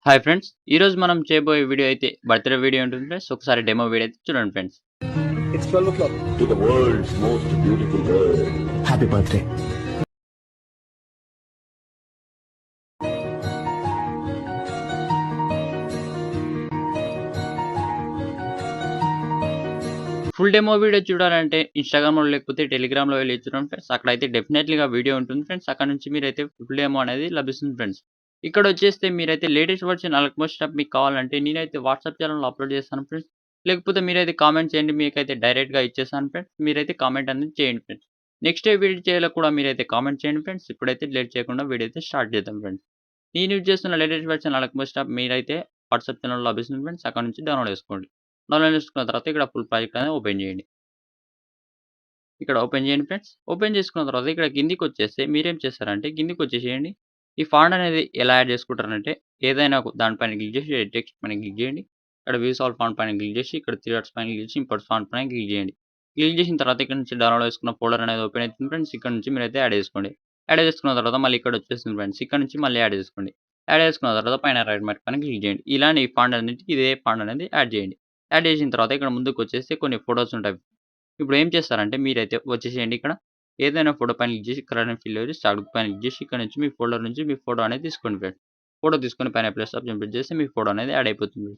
Hi friends! ఈరోజు మనం చేయబోయే వీడియో అయితే బర్త్‌డే వీడియో ఉంటుంది ఫ్రెండ్స్. ఒకసారి డెమో వీడియో అయితే చూడండి friends. It's 12 o'clock. To the world's most beautiful girl. Happy birthday. Full demo video చూడాలంటే ఇన్‌స్టాగ్రామ్‌లో లేకపోతే టెలిగ్రామ్‌లో వెళ్లి చూడండి ఫ్రెండ్స్. అక్కడైతే డెఫినెట్‌లీగా వీడియో ఉంటుంది ఫ్రెండ్స్. అక్కడ నుంచి మీరైతే ఫుల్ డెమో అనేది లభిస్తుంది ఫ్రెండ్స్. ఇక్కడొచ్చేస్తే మీరైతే లేటెస్ట్ వర్షన్ ఆల్‌మోస్ట్ మీకు కావాలంటే నేనైతే వాట్సాప్ ఛానెల్‌లో అప్‌లోడ్ చేస్తాను ఫ్రెండ్స్. లేకపోతే మీరైతే కామెంట్ చేయండి. మీకైతే డైరెక్ట్‌గా ఇచ్చేస్తాను ఫ్రెండ్స్. మీరైతే కామెంట్ అనేది చేయండి ఫ్రెండ్స్. నెక్స్ట్ ఏ వీడియో చేయాలో కూడా మీరైతే కామెంట్ చేయండి ఫ్రెండ్స్. ఇప్పుడైతే లేట్ చేయకుండా వీడియో అయితే స్టార్ట్ చేద్దాం ఫ్రెండ్స్. నేను యూజ్ చేస్తున్న లేటెస్ట్ వర్షన్ ఆల్‌మోస్ట్ మీరైతే వాట్సాప్ ఛానెల్‌లో లభిస్తుంది ఫ్రెండ్స్. అక్కడ నుంచి డౌన్‌లోడ్ చేసుకోండి. డౌన్‌లోడ్ చేసుకున్న తర్వాత ఇక్కడ ఫుల్ ప్రాజెక్ట్ అనేది ఓపెన్ చేయండి. ఇక్కడ ఓపెన్ చేయండి ఫ్రెండ్స్. ఓపెన్ చేసుకున్న తర్వాత ఇక్కడ కిందికొచ్చేస్తే మీరేం చేస్తారంటే కిందికొచ్చేసేయండి. ఈ ఫాంట్ అనేది ఎలా యాడ్ చేసుకుంటారంటే ఏదైనా ఒక దానిపైన క్లిక్ చేసి టెక్స్ట్ పైన క్లిక్ చేయండి. ఇక్కడ వ్యూస్ ఆల్ ఫాంట్ పైన క్లిక్ చేసి ఇక్కడ 3 డాట్స్ పైన క్లిక్ చేసి ఇంపోర్ట్ ఫాంట్ పైన క్లిక్ చేయండి. క్లిక్ చేసిన తర్వాత ఇక్కడ నుంచి డౌన్‌లోడ్ చేసుకున్న ఫోల్డర్ అనేది ఓపెన్ అవుతుంది ఫ్రెండ్స్. ఇక్కడ నుంచి మీరైతే యాడ్ చేసుకోండి. యాడ్ చేసుకున్న తర్వాత మళ్ళీ ఇక్కడ వచ్చేస్తుంది ఫ్రెండ్స్. ఇక్కడ నుంచి మళ్ళీ యాడ్ చేసుకోండి. యాడ్ చేసుకున్న తర్వాత పైన రైట్ మార్క్ పైన క్లిక్ చేయండి. ఇలానే ఈ ఫాంట్ అన్నిటికి ఇదే ఫాంట్ అనేది యాడ్ చేయండి. యాడ్ చేసిన తర్వాత ఇక్కడ ముందుకొచ్చేస్తే కొన్ని ఫోటోస్ ఉంటాయి. ఇప్పుడు ఏం చేస్తారంటే మీరైతే వచ్చేసేయండి ఇక్కడ. ఏదైనా ఫోటో పైన క్లిక్ చేసి కలర్ అండ్ ఫిల్ చేసి స్టార్ట్ పైన క్లిక్ చేసి ఇక్కడ నుంచి మీ ఫోల్డర్ నుంచి మీ ఫోటో అనేది తీసుకోండి ఫ్రెండ్స్. ఫోటో తీసుకొని పైన ప్లస్ ఆప్షన్ ప్రెస్ చేస్తే మీ ఫోటో అనేది యాడ్ అయిపోతుంది.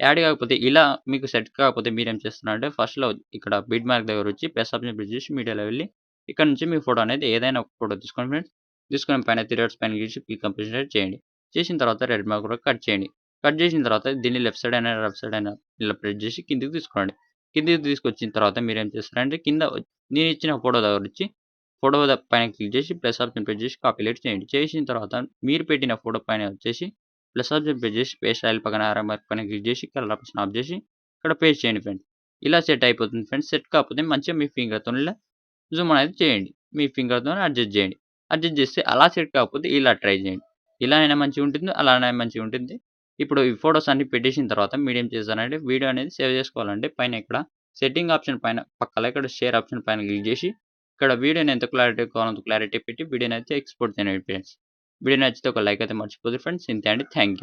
యాడ్ కాకపోతే ఇలా మీకు సెట్ కాకపోతే మీరేం చేస్తున్నారంటే ఫస్ట్‌లో ఇక్కడ బిడ్ మార్క్ దగ్గర వచ్చి ప్లస్ ఆప్షన్ ప్రెస్ చేసి మీడియాలో వెళ్లి ఇక్కడ నుంచి మీ ఫోటో అనేది ఏదైనా ఒక ఫోటో తీసుకోండి ఫ్రెండ్స్. తీసుకొని పైన 3 డాట్స్ పైన క్లిక్ చేసి క్లిక్ కంప్లీట్ చేయండి. చేసిన తర్వాత రెడ్ మార్క్ కూడా కట్ చేయండి. కట్ చేసిన తర్వాత దీన్ని లెఫ్ట్ సైడ్ అయినా రైట్ సైడ్ అయినా ఇలా ప్రెస్ చేసి కిందకి తీసుకోండి. కిందకి తీసుకొచ్చిన తర్వాత మీరేం చేస్తారంటే కింద నేను ఇచ్చిన ఫోటో దగ్గరొచ్చి ఫోటో పైన క్లిక్ చేసి ప్లస్ ఆప్షన్ ప్రెస్ చేసి కాపీ పేస్ట్ చేయండి. చేసిన తర్వాత మీరు పెట్టిన ఫోటో పైన వచ్చేసి ప్లస్ ఆప్షన్ ప్రెస్ చేసి పేస్ట్ స్టైల్ పక్కన ఆరో మార్క్ పైన క్లిక్ చేసి కలర్ ఆప్షన్ ఆఫ్ చేసి ఇక్కడ పేస్ట్ చేయండి ఫ్రెండ్స్. ఇలా సెట్ అయిపోతుంది ఫ్రెండ్స్. సెట్ కాకపోతే మంచిగా మీ ఫింగర్‌తో ఇలా జూమ్ అనేది చేయండి. మీ ఫింగర్‌తోని అడ్జస్ట్ చేయండి. అడ్జస్ట్ చేస్తే అలా సెట్ కాకపోతే ఇలా ట్రై చేయండి. ఇలా అయినా మంచిగా ఉంటుంది. అలా అయినా మంచిగా ఉంటుంది. ఇప్పుడు ఈ ఫోటోస్ అన్ని పెట్టేసిన తర్వాత మీరేం చేస్తారంటే వీడియో అనేది సేవ్ చేసుకోవాలంటే పైన ఇక్కడ సెట్టింగ్ ఆప్షన్ పైన పక్కల ఇక్కడ షేర్ ఆప్షన్ పైన క్లిక్ చేసి ఇక్కడ వీడియోని ఎంత క్లారిటీ కావాలో అంత క్లారిటీ పెట్టి వీడియోని అయితే ఎక్స్‌పోర్ట్ చేయండి ఫ్రెండ్స్. వీడియో నచ్చితే ఒక లైక్ అయితే మర్చిపోద్దు ఫ్రెండ్స్. ఇంతే అండి. Thank you.